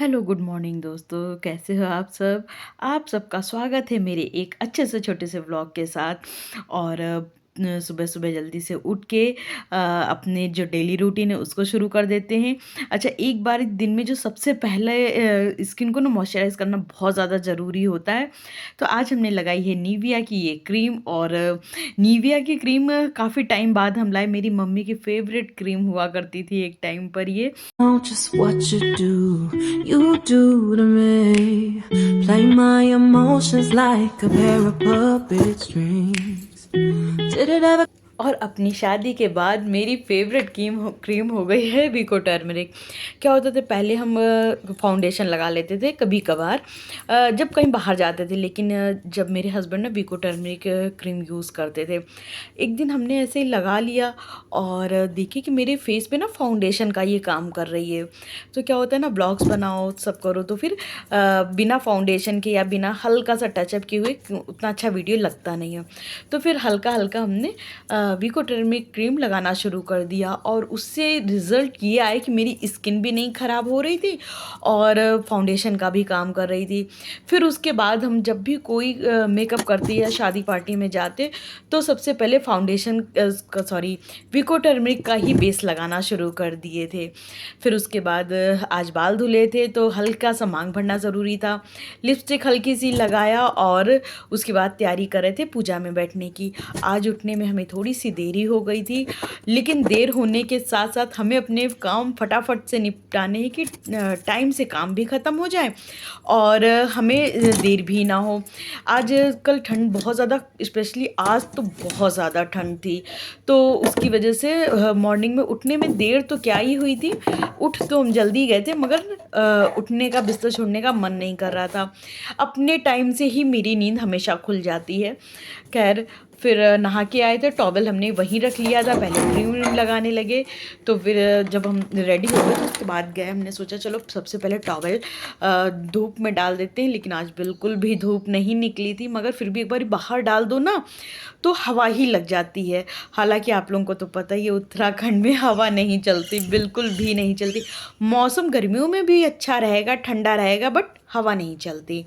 Hello, good morning दोस्तों, कैसे हो आप सब? आप सबका स्वागत है मेरे एक अच्छे से छोटे से व्लॉग के साथ। और सुबह-सुबह जल्दी से उठ के अपने जो डेली रूटीन है उसको शुरू कर देते हैं। अच्छा, एक बार दिन में जो सबसे पहले स्किन को ना मॉइस्चराइज़ करना बहुत ज़्यादा ज़रूरी होता है। तो आज हमने लगाई है निविया की ये क्रीम। और निविया की क्रीम काफ़ी टाइम बाद हम लाए। मेरी मम्मी की फेवरेट क्रीम हुआ करती थी एक टाइम पर ये। Know just what you do to me. Play my emotions like a pair of puppet strings. Did it ever? और अपनी शादी के बाद मेरी फेवरेट क्रीम हो गई है विको टर्मरिक। क्या होता था, पहले हम फाउंडेशन लगा लेते थे कभी कभार जब कहीं बाहर जाते थे, लेकिन जब मेरे हस्बैंड ना विको टर्मरिक क्रीम यूज़ करते थे, एक दिन हमने ऐसे ही लगा लिया और देखी कि मेरे फेस पे ना फाउंडेशन का ये काम कर रही है। तो क्या होता है ना, ब्लॉग्स बनाओ सब करो तो फिर बिना फाउंडेशन के या बिना हल्का सा टचअप किए हुए उतना अच्छा वीडियो लगता नहीं है। तो फिर हल्का हल्का हमने विको टर्मरिक क्रीम लगाना शुरू कर दिया और उससे रिज़ल्ट ये आए कि मेरी स्किन भी नहीं ख़राब हो रही थी और फाउंडेशन का भी काम कर रही थी। फिर उसके बाद हम जब भी कोई मेकअप करते या शादी पार्टी में जाते तो सबसे पहले फाउंडेशन विको टर्मरिक का ही बेस लगाना शुरू कर दिए थे। फिर उसके बाद आज बाल धुले थे तो हल्का सा मांग भरना ज़रूरी था, लिपस्टिक हल्की सी लगाया और उसके बाद तैयारी कर रहे थे पूजा में बैठने की। आज उठने में हमें थोड़ी सी देरी हो गई थी, लेकिन देर होने के साथ साथ हमें अपने काम फटाफट से निपटाने हैं कि टाइम से काम भी ख़त्म हो जाए और हमें देर भी ना हो। आज कल ठंड बहुत ज़्यादा, स्पेशली आज तो बहुत ज़्यादा ठंड थी, तो उसकी वजह से मॉर्निंग में उठने में देर तो क्या ही हुई थी। उठ तो हम जल्दी गए थे, मगर उठने का, बिस्तर छोड़ने का मन नहीं कर रहा था। अपने टाइम से ही मेरी नींद हमेशा खुल जाती है। खैर, फिर नहा के आए थे, टॉवल हमने वहीं रख लिया था, पहले क्रीम व्रीम लगाने लगे। तो फिर जब हम रेडी हो गए तो उसके बाद गए, हमने सोचा चलो सबसे पहले टॉवल धूप में डाल देते हैं, लेकिन आज बिल्कुल भी धूप नहीं निकली थी, मगर फिर भी एक बार बाहर डाल दो ना तो हवा ही लग जाती है। हालांकि आप लोगों को तो पता ही है, उत्तराखंड में हवा नहीं चलती, बिल्कुल भी नहीं चलती। मौसम गर्मियों में भी अच्छा रहेगा, ठंडा रहेगा, बट हवा नहीं चलती।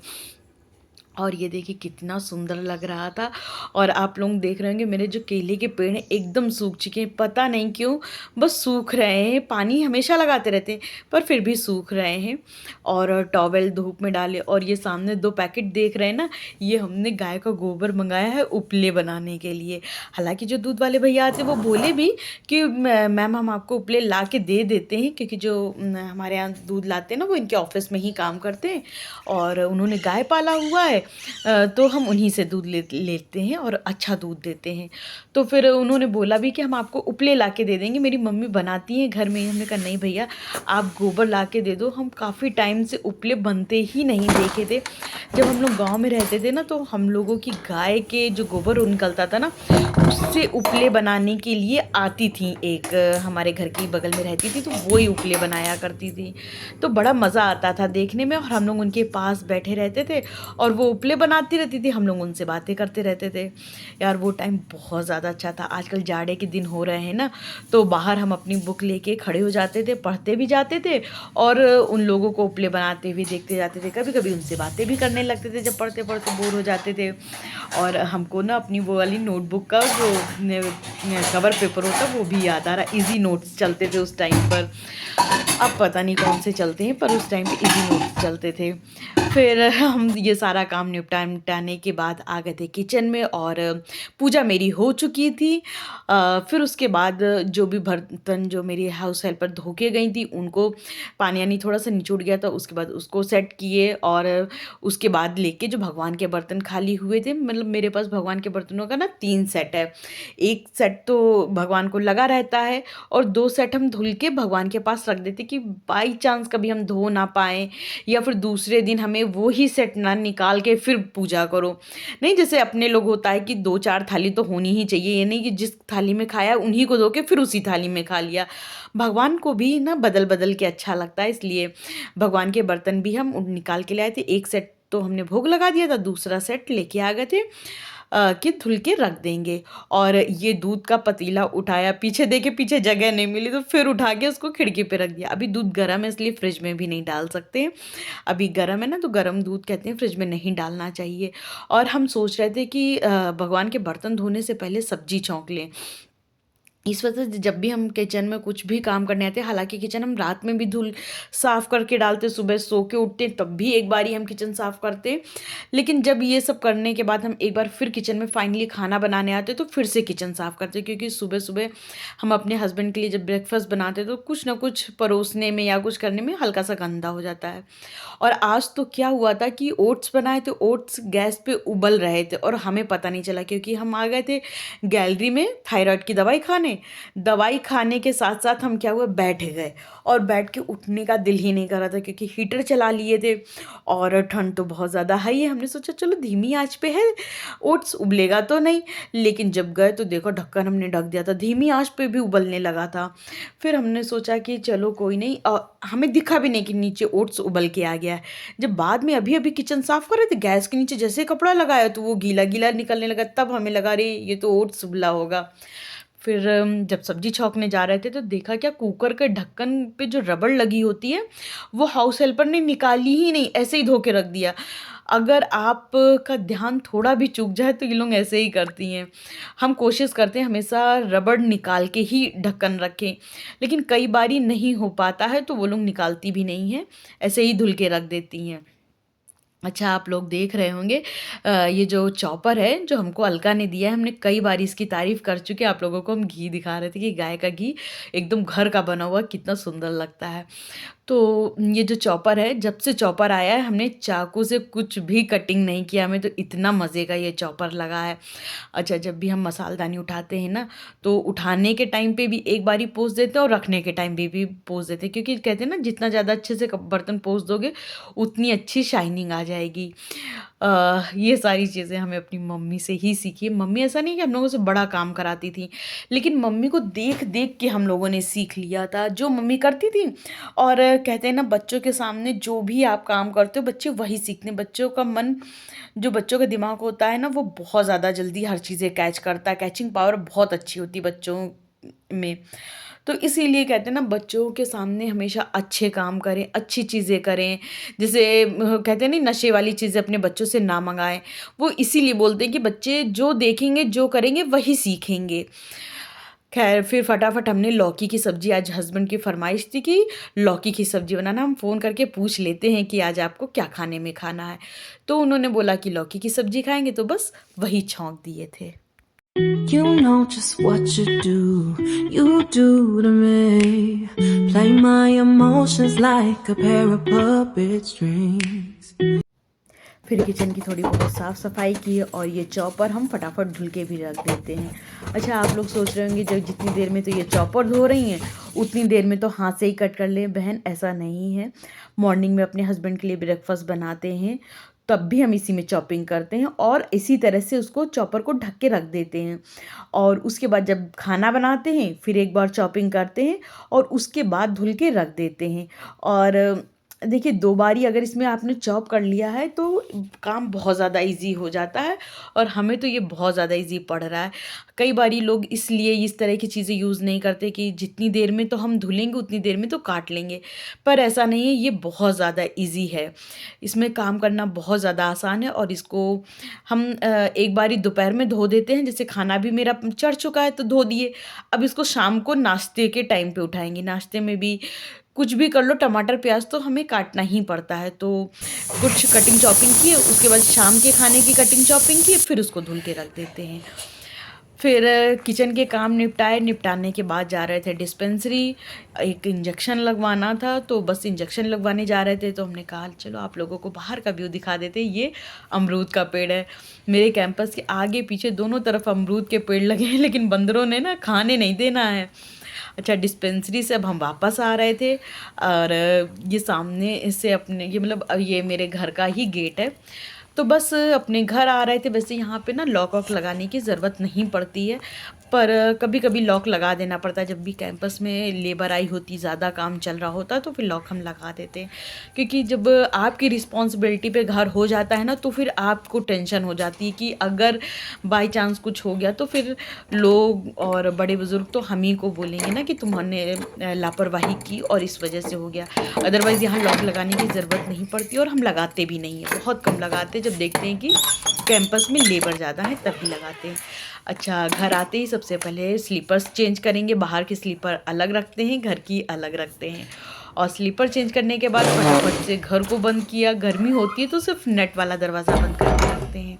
और ये देखिए कितना सुंदर लग रहा था। और आप लोग देख रहे होंगे मेरे जो केले के पेड़ हैं एकदम सूख चुके हैं, पता नहीं क्यों, बस सूख रहे हैं। पानी हमेशा लगाते रहते हैं पर फिर भी सूख रहे हैं। और टॉवेल धूप में डाले, और ये सामने 2 पैकेट देख रहे हैं ना, ये हमने गाय का गोबर मंगाया है उपले बनाने के लिए। हालांकि जो दूध वाले भैया आते वो बोले भी कि मैम हम आपको उपले ला के दे देते हैं, क्योंकि जो हमारे यहाँ दूध लाते हैं ना वो इनके ऑफिस में ही काम करते हैं और उन्होंने गाय पाला हुआ है, तो हम उन्हीं से दूध लेते हैं और अच्छा दूध देते हैं। तो फिर उन्होंने बोला भी कि हम आपको उपले ला के दे देंगे, मेरी मम्मी बनाती हैं घर में ही। हमने कहा नहीं भैया, आप गोबर ला के दे दो। हम काफ़ी टाइम से उपले बनते ही नहीं देखे थे। जब हम लोग गाँव में रहते थे ना, तो हम लोगों की गाय के जो गोबर निकलता था ना, उससे उपले बनाने के लिए आती थी एक, हमारे घर के बगल में रहती थी, तो वो ही उपले बनाया करती थी। तो बड़ा मज़ा आता था देखने में, और हम लोग उनके पास बैठे रहते थे और वो उपले बनाती रहती थी, हम लोग उनसे बातें करते रहते थे। यार वो टाइम बहुत ज़्यादा अच्छा था। आजकल जाड़े के दिन हो रहे हैं ना, तो बाहर हम अपनी बुक लेके खड़े हो जाते थे, पढ़ते भी जाते थे और उन लोगों को उपले बनाते हुए देखते जाते थे। कभी कभी उनसे बातें भी करने लगते थे जब पढ़ते पढ़ते बोर हो जाते थे। और हमको ना अपनी वो वाली नोटबुक का जो कवर पेपर होता वो भी याद आ रहा। इजी नोट्स चलते थे उस टाइम पर, अब पता नहीं कौन से चलते हैं, पर उस टाइम पे इजी नोट्स चलते थे। फिर हम ये सारा काम निपटाने के बाद आ गए थे किचन में, और पूजा मेरी हो चुकी थी। फिर उसके बाद जो भी बर्तन जो मेरी हाउस हेल्पर धो के गई थी उनको पानी यानी थोड़ा सा निचोड़ गया था, उसके बाद उसको सेट किए। और उसके बाद लेके जो भगवान के बर्तन खाली हुए थे, मतलब मेरे पास भगवान के बर्तनों का ना 3 सेट है। एक सेट तो भगवान को लगा रहता है और 2 सेट हम धुल के भगवान के पास रख देते कि बाई चांस कभी हम धो ना पाएँ, या फिर दूसरे दिन हमें वो ही सेट ना निकाल के फिर पूजा करो। नहीं, जैसे अपने लोग होता है कि 2-4 थाली तो होनी ही चाहिए, ये नहीं कि जिस थाली में खाया उन्हीं को धो के फिर उसी थाली में खा लिया। भगवान को भी ना बदल बदल के अच्छा लगता है, इसलिए भगवान के बर्तन भी हम निकाल के लाए थे। एक सेट तो हमने भोग लगा दिया था, दूसरा सेट लेके आ गए थे कि धुल के रख देंगे। और ये दूध का पतीला उठाया, पीछे देखे पीछे जगह नहीं मिली तो फिर उठा के उसको खिड़की पे रख दिया। अभी दूध गर्म है इसलिए फ्रिज में भी नहीं डाल सकते, अभी गर्म है ना, तो गर्म दूध कहते हैं फ्रिज में नहीं डालना चाहिए। और हम सोच रहे थे कि भगवान के बर्तन धोने से पहले सब्जी छौंक लें। इस वजह से जब भी हम किचन में कुछ भी काम करने आते हैं, हालांकि किचन हम रात में भी धुल साफ़ करके डालते, सुबह सो के उठते हैं तब भी एक बार ही हम किचन साफ़ करते हैं। लेकिन जब ये सब करने के बाद हम एक बार फिर किचन में फाइनली खाना बनाने आते हैं तो फिर से किचन साफ़ करते हैं, क्योंकि सुबह सुबह हम अपने हस्बैंड के लिए जब ब्रेकफास्ट बनाते हैं तो कुछ ना कुछ परोसने में या कुछ करने में हल्का सा गंदा हो जाता है। और आज तो क्या हुआ था कि ओट्स बनाए थे, ओट्स गैस पे उबल रहे थे और हमें पता नहीं चला, क्योंकि हम आ गए थे गैलरी में थायराइड की दवाई खाने के साथ साथ हम क्या हुआ, बैठ गए। और बैठ के उठने का दिल ही नहीं कर रहा था, क्योंकि हीटर चला लिए थे और ठंड तो बहुत ज़्यादा हाई है। हमने सोचा चलो धीमी आंच पे है, ओट्स उबलेगा तो नहीं। लेकिन जब गए तो देखो ढक्कन हमने ढक दिया था, धीमी आंच पे भी उबलने लगा था। फिर हमने सोचा कि चलो कोई नहीं, हमें दिखा भी नहीं कि नीचे ओट्स उबल के आ गया है। जब बाद में अभी अभी किचन साफ़ कर रहे थे, गैस के नीचे जैसे कपड़ा लगाया तो वो गीला गीला निकलने लगा, तब हमें लगा रे ये तो ओट्स उबला होगा। फिर जब सब्जी छौंकने जा रहे थे तो देखा क्या, कुकर के ढक्कन पे जो रबड़ लगी होती है वो हाउस हेल्पर ने निकाली ही नहीं, ऐसे ही धो के रख दिया। अगर आपका ध्यान थोड़ा भी चूक जाए तो ये लोग ऐसे ही करती हैं। हम कोशिश करते हैं हमेशा रबड़ निकाल के ही ढक्कन रखें, लेकिन कई बारी नहीं हो पाता है तो वो लोग निकालती भी नहीं हैं, ऐसे ही धुल के रख देती हैं। अच्छा, आप लोग देख रहे होंगे ये जो चॉपर है जो हमको अलका ने दिया है, हमने कई बार इसकी तारीफ़ कर चुके हैं। आप लोगों को हम घी दिखा रहे थे कि गाय का घी एकदम घर का बना हुआ कितना सुंदर लगता है। तो ये जो चॉपर है, जब से चॉपर आया है हमने चाकू से कुछ भी कटिंग नहीं किया, हमें तो इतना मज़े का ये चॉपर लगा है। अच्छा, जब भी हम मसालदानी उठाते हैं ना तो उठाने के टाइम पे भी एक बारी पोंछ देते हैं और रखने के टाइम भी पोंछ देते हैं, क्योंकि कहते हैं ना जितना ज़्यादा अच्छे से बर्तन पोंछ दोगे उतनी अच्छी शाइनिंग आ जाएगी। ये सारी चीज़ें हमें अपनी मम्मी से ही सीखी है। मम्मी ऐसा नहीं कि हम लोगों से बड़ा काम कराती थी, लेकिन मम्मी को देख देख के हम लोगों ने सीख लिया था जो मम्मी करती थी। और कहते हैं ना बच्चों के सामने जो भी आप काम करते हो बच्चे वही सीखते हैं। बच्चों का मन, जो बच्चों का दिमाग होता है ना, वो बहुत ज़्यादा जल्दी हर चीज़ें कैच करता है, कैचिंग पावर बहुत अच्छी होती है बच्चों में। तो इसीलिए कहते हैं ना बच्चों के सामने हमेशा अच्छे काम करें, अच्छी चीज़ें करें। जैसे कहते हैं नहीं, नशे वाली चीज़ें अपने बच्चों से ना मंगाएं। वो इसीलिए बोलते हैं कि बच्चे जो देखेंगे जो करेंगे वही सीखेंगे। खैर, फिर फटाफट हमने लौकी की सब्ज़ी, आज हस्बैंड की फरमाइश थी कि लौकी की सब्ज़ी बनाना। हम फ़ोन करके पूछ लेते हैं कि आज आपको क्या खाने में खाना है, तो उन्होंने बोला कि लौकी की सब्ज़ी खाएंगे, तो बस वही छौंक दिए थे। You know just what you do to me. Play my emotions like a pair of puppet strings. फिर किचन की थोड़ी बहुत साफ़ सफाई की और ये चॉपर हम फटाफट धुल के भी रख देते हैं। अच्छा, आप लोग सोच रहे होंगे जब जितनी देर में तो ये चॉपर धो रही हैं उतनी देर में तो हाथ से ही कट कर लें। बहन, ऐसा नहीं है। मॉर्निंग में अपने हस्बैंड के लिए ब्रेकफास्ट बनाते हैं तब भी हम इसी में चॉपिंग करते हैं और इसी तरह से उसको चॉपर को ढक के रख देते हैं। और उसके बाद जब खाना बनाते हैं फिर एक बार चॉपिंग करते हैं और उसके बाद धुल के रख देते हैं। और देखिए, 2 बारी अगर इसमें आपने चॉप कर लिया है तो काम बहुत ज़्यादा इजी हो जाता है और हमें तो ये बहुत ज़्यादा इजी पड़ रहा है। कई बारी लोग इसलिए इस तरह की चीज़ें यूज़ नहीं करते कि जितनी देर में तो हम धुलेंगे उतनी देर में तो काट लेंगे, पर ऐसा नहीं है, ये बहुत ज़्यादा इजी है। इसमें काम करना बहुत ज़्यादा आसान है और इसको हम एक बारी दोपहर में धो देते हैं। जैसे खाना भी मेरा चढ़ चुका है तो धो दिए, अब इसको शाम को नाश्ते के टाइम पे उठाएंगे। नाश्ते में भी कुछ भी कर लो, टमाटर प्याज तो हमें काटना ही पड़ता है, तो कुछ कटिंग चॉपिंग की, उसके बाद शाम के खाने की कटिंग चॉपिंग की, फिर उसको धुल के रख देते हैं। फिर किचन के काम निपटाने के बाद जा रहे थे डिस्पेंसरी, एक इंजेक्शन लगवाना था, तो बस इंजेक्शन लगवाने जा रहे थे। तो हमने कहा चलो आप लोगों को बाहर का व्यू दिखा देते। ये अमरूद का पेड़ है, मेरे कैंपस के आगे पीछे दोनों तरफ अमरूद के पेड़ लगे हैं, लेकिन बंदरों ने ना खाने नहीं देना है। अच्छा, डिस्पेंसरी से अब हम वापस आ रहे थे और ये सामने से अपने ये मतलब ये मेरे घर का ही गेट है, तो बस अपने घर आ रहे थे। वैसे यहाँ पे ना लॉक ऑफ लगाने की ज़रूरत नहीं पड़ती है, पर कभी कभी लॉक लगा देना पड़ता है। जब भी कैंपस में लेबर आई होती, ज़्यादा काम चल रहा होता तो फिर लॉक हम लगा देते हैं, क्योंकि जब आपकी रिस्पॉन्सिबिलिटी पे घर हो जाता है ना तो फिर आपको टेंशन हो जाती है कि अगर बाई चांस कुछ हो गया तो फिर लोग और बड़े बुज़ुर्ग तो हम ही को बोलेंगे ना कि तुमने लापरवाही की और इस वजह से हो गया। अदरवाइज़ यहाँ लॉक लगाने की ज़रूरत नहीं पड़ती और हम लगाते भी नहीं हैं, बहुत कम लगाते हैं। जब देखते हैं कि कैंपस में लेबर ज़्यादा है तब भी लगाते हैं। अच्छा, घर आते ही सबसे पहले स्लीपर्स चेंज करेंगे। बाहर के स्लीपर अलग रखते हैं, घर की अलग रखते हैं। और स्लीपर चेंज करने के बाद फटाफट से घर को बंद किया। गर्मी होती है तो सिर्फ नेट वाला दरवाज़ा बंद करके रखते हैं,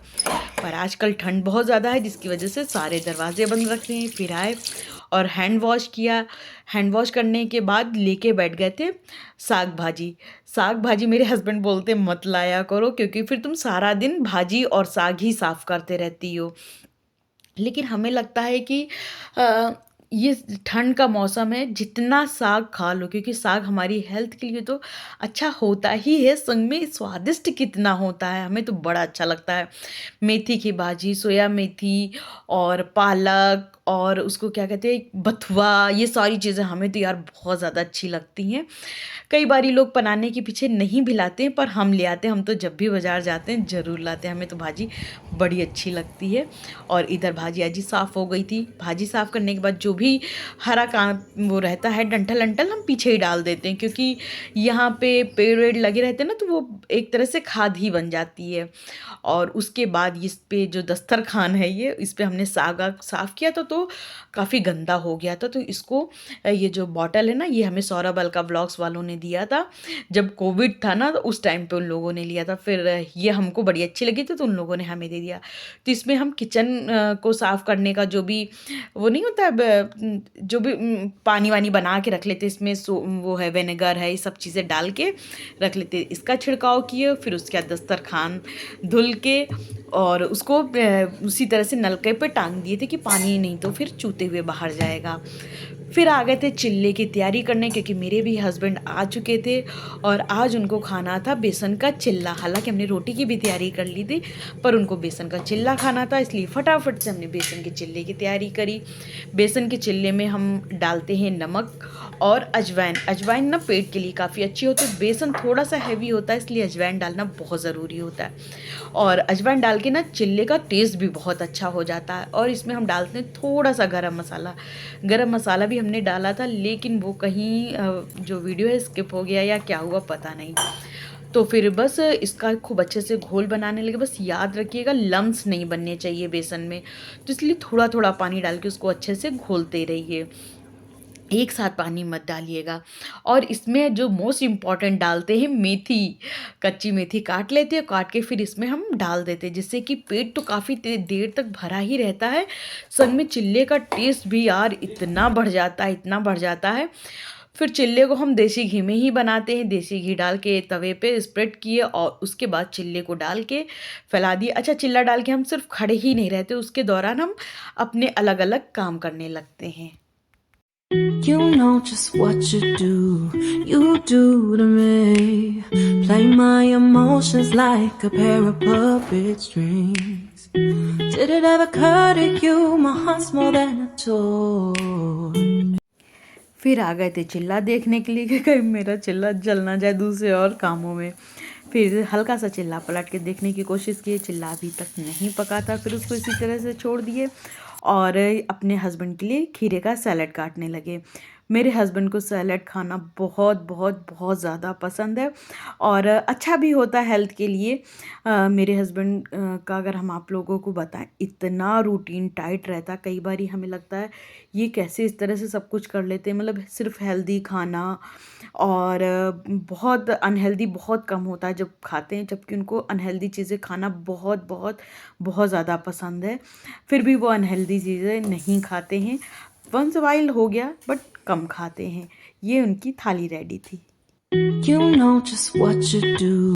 पर आजकल ठंड बहुत ज़्यादा है जिसकी वजह से सारे दरवाजे बंद रखते हैं। फिर आए और हैंड वॉश किया। हैंड वॉश करने के बाद लेके बैठ गए थे साग भाजी। साग भाजी मेरे हस्बैंड बोलते मत लाया करो, क्योंकि फिर तुम सारा दिन भाजी और साग ही साफ़ करते रहती हो। लेकिन हमें लगता है कि अ, ये ठंड का मौसम है, जितना साग खा लो, क्योंकि साग हमारी हेल्थ के लिए तो अच्छा होता ही है, संग में स्वादिष्ट कितना होता है, हमें तो बड़ा अच्छा लगता है। मेथी की भाजी, सोया मेथी और पालक और उसको क्या कहते हैं, बथुआ, ये सारी चीज़ें हमें तो यार बहुत ज़्यादा अच्छी लगती हैं। कई बारी लोग बनाने के पीछे नहीं भी लाते हैं, पर हम ले आते हैं। हम तो जब भी बाज़ार जाते हैं ज़रूर लाते हैं, हमें तो भाजी बड़ी अच्छी लगती है। और इधर भाजी आजी साफ़ हो गई थी। भाजी साफ़ करने के बाद जो भी हरा काम वो रहता है, डंठल अंठल, हम पीछे ही डाल देते हैं, क्योंकि यहाँ पे पेड़ वेड़ लगे रहते हैं ना, तो वो एक तरह से खाद ही बन जाती है। और उसके बाद इस पे जो दस्तरखान है, ये इस पे हमने साग आग साफ़ किया था तो काफ़ी गंदा हो गया था। तो इसको ये जो बॉटल है ना, ये हमें सौरभ अलका व्लॉग्स वालों ने दिया था। जब कोविड था ना, तो उस टाइम पे उन लोगों ने लिया था। फिर ये हमको बड़ी अच्छी लगी थी तो उन लोगों ने हमें दे दिया। तो इसमें हम किचन को साफ़ करने का जो भी वो नहीं होता है, जो भी पानी वानी बना के रख लेते, इसमें वो है विनेगर है, ये सब चीज़ें डाल के रख लेते। इसका छिड़काव किए, फिर उसके बाद दस्तरखान धुल के और उसको उसी तरह से नलके पे टांग दिए थे कि पानी नहीं तो फिर चूते हुए बाहर जाएगा। फिर आ गए थे चिल्ले की तैयारी करने, क्योंकि मेरे भी हस्बैंड आ चुके थे और आज उनको खाना था बेसन का चिल्ला। हालांकि हमने रोटी की भी तैयारी कर ली थी, पर उनको बेसन का चिल्ला खाना था, इसलिए फटाफट से हमने बेसन के चिल्ले की तैयारी करी। बेसन के चिल्ले में हम डालते हैं नमक और अजवाइन। अजवाइन ना पेट के लिए काफ़ी अच्छी होती है। बेसन थोड़ा सा हैवी होता है, इसलिए अजवाइन डालना बहुत ज़रूरी होता है। और अजवाइन डाल के ना चिल्ले का टेस्ट भी बहुत अच्छा हो जाता है। और इसमें हम डालते हैं थोड़ा सा गरम मसाला। गरम मसाला भी हमने डाला था, लेकिन वो कहीं जो वीडियो है स्किप हो गया या क्या हुआ पता नहीं। तो फिर बस इसका खूब अच्छे से घोल बनाने लगे। बस याद रखिएगा लम्स नहीं बनने चाहिए बेसन में, तो इसलिए थोड़ा थोड़ा पानी डाल के उसको अच्छे से घोलते रहिए, एक साथ पानी मत डालिएगा। और इसमें जो मोस्ट इम्पॉर्टेंट डालते हैं मेथी, कच्ची मेथी काट लेते हैं, काट के फिर इसमें हम डाल देते हैं, जिससे कि पेट तो काफ़ी देर तक भरा ही रहता है, संग में चिल्ले का टेस्ट भी यार इतना बढ़ जाता है, इतना बढ़ जाता है। फिर चिल्ले को हम देसी घी में ही बनाते हैं। देसी घी डाल के तवे पे स्प्रेड किए और उसके बाद चिल्ले को डाल के फैला दिए। अच्छा, चिल्ला डाल के हम सिर्फ खड़े ही नहीं रहते, उसके दौरान हम अपने अलग अलग काम करने लगते हैं। You know just what you do to me. Play my emotions like a pair of puppet strings. Did it ever occur to you my heart's more than a toy? फिर आ गए थे चिल्ला देखने के लिए कि कहीं मेरा चिल्ला जल ना जाए दूसरे और कामों में। फिर हल्का सा चिल्ला पलट के देखने की कोशिश की, चिल्ला अभी तक नहीं पका था। फिर उसको इसी तरह से छोड़ दिए और अपने हस्बैंड के लिए खीरे का सैलड काटने लगे। मेरे हस्बैंड को सैलड खाना बहुत बहुत बहुत ज़्यादा पसंद है और अच्छा भी होता है हेल्थ के लिए। मेरे हस्बैंड का अगर हम आप लोगों को बताएं, इतना रूटीन टाइट रहता, कई बार ही हमें लगता है ये कैसे इस तरह से सब कुछ कर लेते हैं। मतलब सिर्फ हेल्दी खाना और बहुत अनहेल्दी बहुत कम होता है जब खाते हैं, जबकि उनको अनहेल्दी चीज़ें खाना बहुत बहुत बहुत ज़्यादा पसंद है। फिर भी वो अनहेल्दी चीज़ें नहीं खाते हैं, वंस वाइल हो गया बट कम खाते हैं। ये उनकी थाली रेडी थी। You know just what you do.